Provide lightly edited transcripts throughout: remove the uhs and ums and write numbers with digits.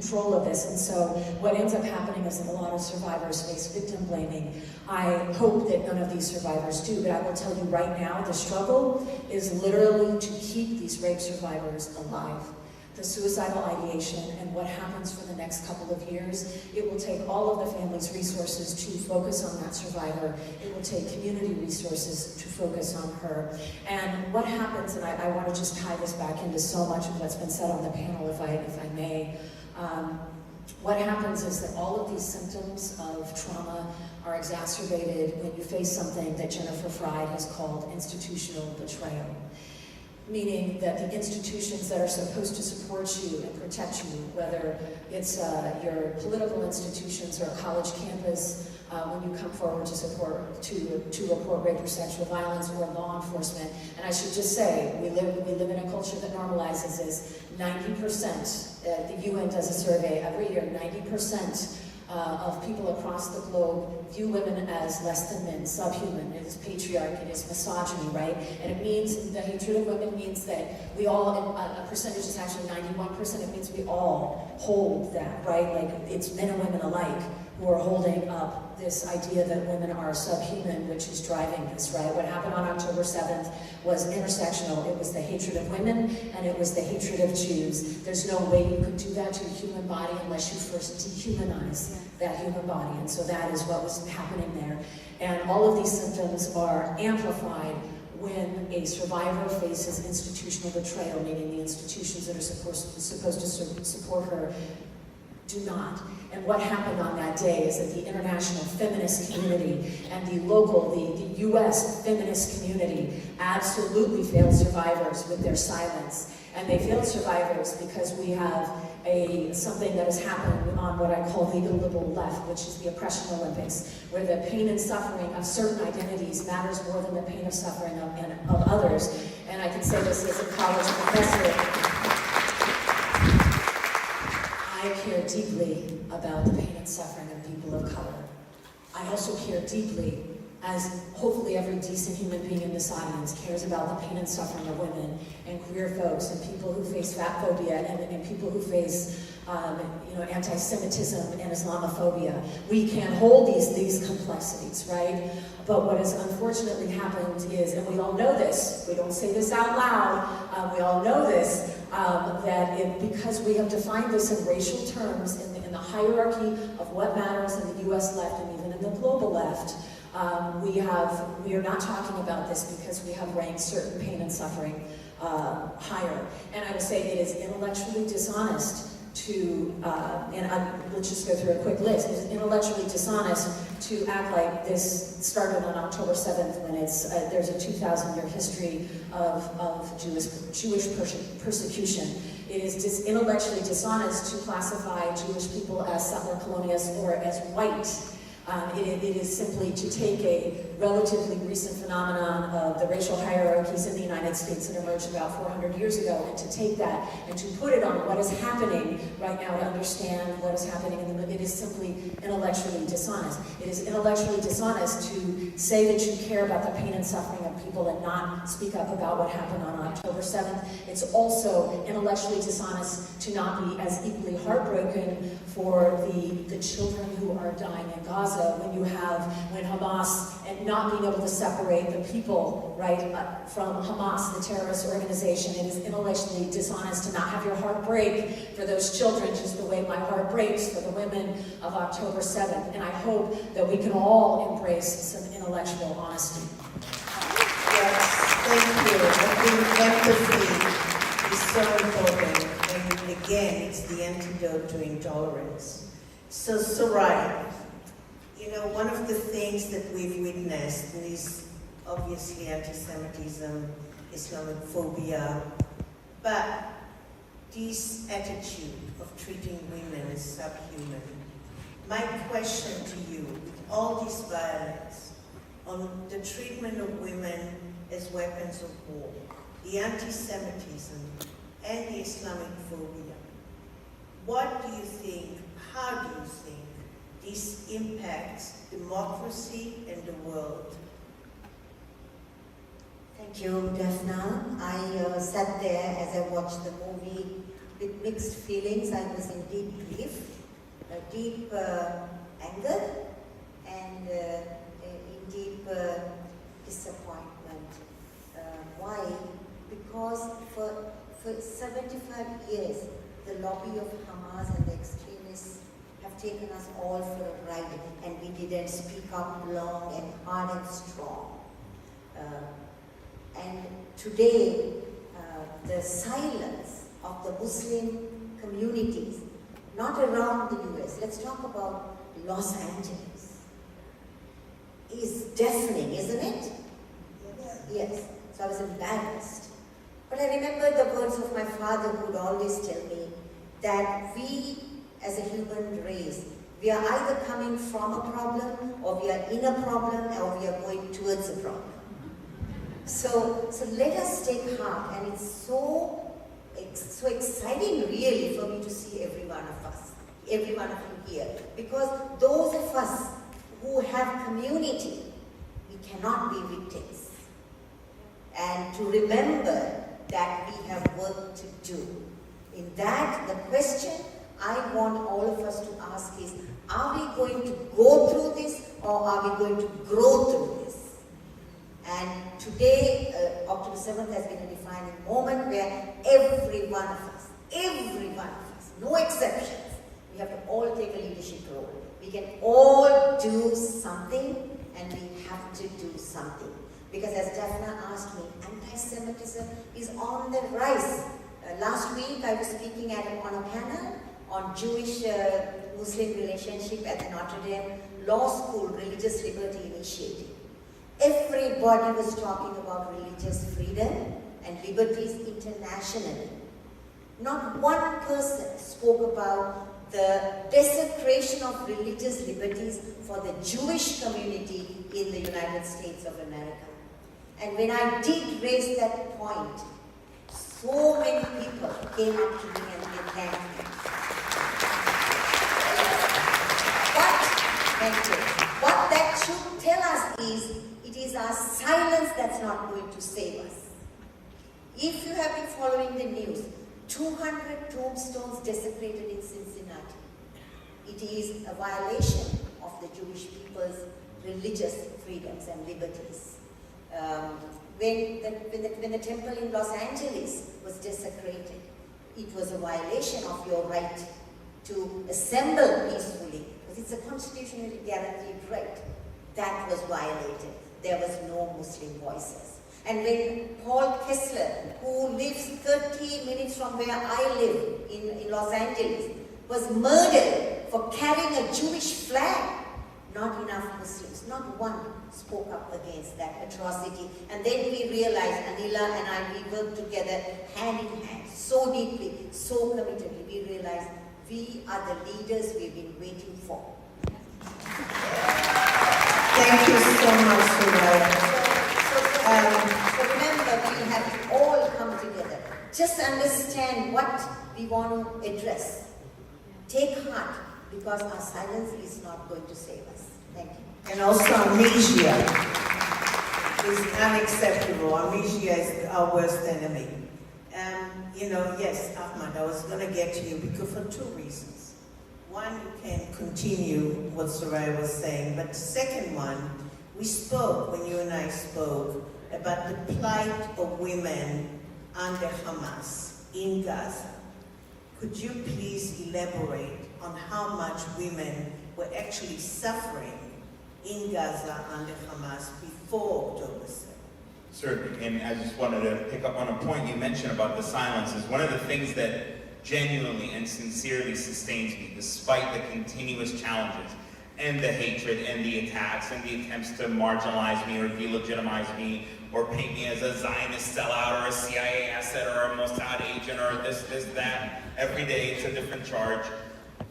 control of this. And so what ends up happening is that a lot of survivors face victim blaming. I hope that none of these survivors do, but I will tell you right now, the struggle is literally to keep these rape survivors alive. The suicidal ideation and what happens for the next couple of years, it will take all of the family's resources to focus on that survivor. It will take community resources to focus on her. And what happens, and I want to just tie this back into so much of what's been said on the panel, if I may, what happens is that all of these symptoms of trauma are exacerbated when you face something that Jennifer Fried has called institutional betrayal. Meaning that the institutions that are supposed to support you and protect you, whether it's your political institutions or a college campus, when you come forward to report rape or sexual violence, or law enforcement. And I should just say, we live in a culture that normalizes this. 90%, the UN does a survey every year, 90% of people across the globe view women as less than men, subhuman. It is patriarchy, it is misogyny, right? And it means, the hatred of women means that we all, a percentage is actually 91%, it means we all hold that, right? Like, it's men and women alike who are holding up this idea that women are subhuman, which is driving this, right? What happened on October 7th was intersectional. It was the hatred of women, and it was the hatred of Jews. There's no way you could do that to a human body unless you first dehumanize that human body. And so that is what was happening there. And all of these symptoms are amplified when a survivor faces institutional betrayal, meaning the institutions that are supposed to support her do not. And what happened on that day is that the international feminist community and the local, the US feminist community absolutely failed survivors with their silence. And they failed survivors because we have something that has happened on what I call the illiberal left, which is the oppression Olympics, where the pain and suffering of certain identities matters more than the pain and suffering of others. And I can say this as a college professor. I care deeply about the pain and suffering of people of color. I also care deeply, as hopefully every decent human being in this audience cares about the pain and suffering of women and queer folks and people who face fat phobia and people who face anti-Semitism and Islamophobia. We can't hold these complexities, right? But what has unfortunately happened is, and we all know this, we don't say this out loud, we all know this, because we have defined this in racial terms in the hierarchy of what matters in the US left and even in the global left, we are not talking about this because we have ranked certain pain and suffering higher. And I would say it is intellectually dishonest to, let's just go through a quick list. It's intellectually dishonest to act like this started on October 7th when there's a 2,000-year history of Jewish persecution. It is intellectually dishonest to classify Jewish people as settler colonialists or as white. It is simply to take a relatively recent phenomenon of the racial hierarchies in the United States that emerged about 400 years ago, and to take that and to put it on what is happening right now to understand what is happening in the middle. It is simply intellectually dishonest. It is intellectually dishonest to say that you care about the pain and suffering of people and not speak up about what happened on October 7th. It's also intellectually dishonest to not be as equally heartbroken for the children who are dying in Gaza when Hamas, and not being able to separate the people, right, from Hamas, the terrorist organization. It is intellectually dishonest to not have your heart break for those children just the way my heart breaks for the women of October 7th. And I hope that we can all embrace some intellectual honesty. Yes, thank you. I think empathy is so important. And again, it's the antidote to intolerance. So, Soraya, one of the things that we've witnessed is obviously anti-Semitism, Islamophobia, but this attitude of treating women as subhuman. My question to you, with all this violence, on the treatment of women as weapons of war, the anti-Semitism and the Islamophobia, what do you think, how do you think this impacts democracy and the world? Thank you, Daphna. I sat there as I watched the movie with mixed feelings. I was in deep grief. deep anger and in deep disappointment. Why? Because for 75 years, the lobby of Hamas and the extremists have taken us all for a ride, and we didn't speak up long and hard and strong. And today, the silence of the Muslim communities, not around the US, let's talk about Los Angeles, is deafening, isn't it? Yes. So I was embarrassed. But I remember the words of my father, who would always tell me that we, as a human race, we are either coming from a problem, or we are in a problem, or we are going towards a problem. So let us take heart, and it's so exciting really for me to see every one of us, every one of you here, because those of us who have community, we cannot be victims. And to remember that we have work to do. In that, the question I want all of us to ask is, are we going to go through this, or are we going to grow through this? And today, October 7th has been a defining moment where every one of us, no exceptions, we have to all take a leadership role. We can all do something, and we have to do something. Because as Daphna asked me, anti-Semitism is on the rise. Last week I was speaking on a panel on Jewish-Muslim relationship at the Notre Dame Law School Religious Liberty Initiative. Everybody was talking about religious freedom and liberties internationally. Not one person spoke about the desecration of religious liberties for the Jewish community in the United States of America. And when I did raise that point, so many people came up to me and they thanked me. What that should tell us is, it is our silence that's not going to save us. If you have been following the news, 200 tombstones desecrated in Cincinnati. It is a violation of the Jewish people's religious freedoms and liberties. When the temple in Los Angeles was desecrated, it was a violation of your right to assemble peacefully, because it's a constitutionally guaranteed right. That was violated. There was no Muslim voices. And when Paul Kessler, who lives 30 minutes from where I live in Los Angeles, was murdered for carrying a Jewish flag, not enough Muslims, not one spoke up against that atrocity. And then we realized, Anila and I, we worked together hand in hand, so deeply, so committedly. We realized we are the leaders we've been waiting for. Thank you so much, Suraj. So remember, we have all come together. Just understand what we want to address. Take heart, because our silence is not going to save us. Thank you. And also amnesia is unacceptable. Amnesia is our worst enemy. Yes, Ahmad, I was going to get to you because for two reasons. One, you can continue what Soraya was saying, but the second one, we spoke, when you and I spoke, about the plight of women under Hamas in Gaza. Could you please elaborate on how much women were actually suffering in Gaza under Hamas before October 7th? Certainly, and I just wanted to pick up on a point you mentioned about the silence. Is one of the things that genuinely and sincerely sustains me, despite the continuous challenges and the hatred and the attacks and the attempts to marginalize me or delegitimize me or paint me as a Zionist sellout or a CIA asset or a Mossad agent or this, that. Every day it's a different charge.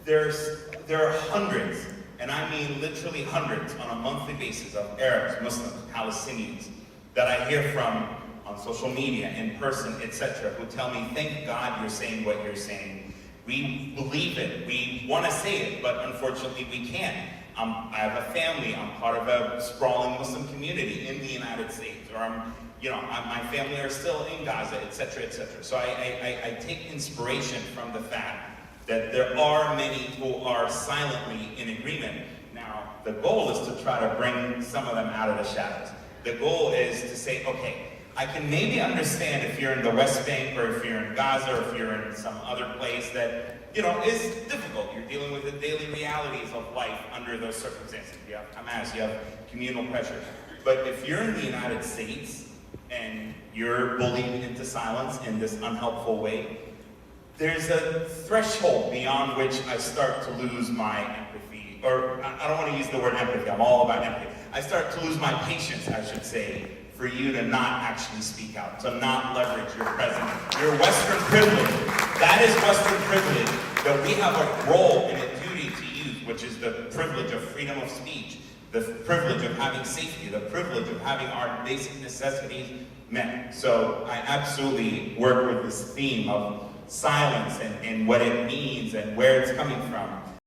There are hundreds, and I mean literally hundreds on a monthly basis, of Arabs, Muslims, Palestinians that I hear from on social media, in person, etc., who tell me, thank God you're saying what you're saying. We believe it. We want to say it, but unfortunately we can't. I have a family. I'm part of a sprawling Muslim community in the United States, or my family are still in Gaza, etc., etc. So I take inspiration from the fact that there are many who are silently in agreement. Now, the goal is to try to bring some of them out of the shadows. The goal is to say, okay, I can maybe understand if you're in the West Bank, or if you're in Gaza, or if you're in some other place that, is difficult. You're dealing with the daily realities of life under those circumstances. You have Hamas, you have communal pressures. But if you're in the United States and you're bullied into silence in this unhelpful way, there's a threshold beyond which I start to lose my empathy. Or I don't want to use the word empathy, I'm all about empathy. I start to lose my patience, I should say, for you to not actually speak out, to not leverage your presence, your Western privilege. That is Western privilege that we have a role and a duty to use, which is the privilege of freedom of speech, the privilege of having safety, the privilege of having our basic necessities met. So I absolutely work with this theme of silence and what it means and where it's coming from.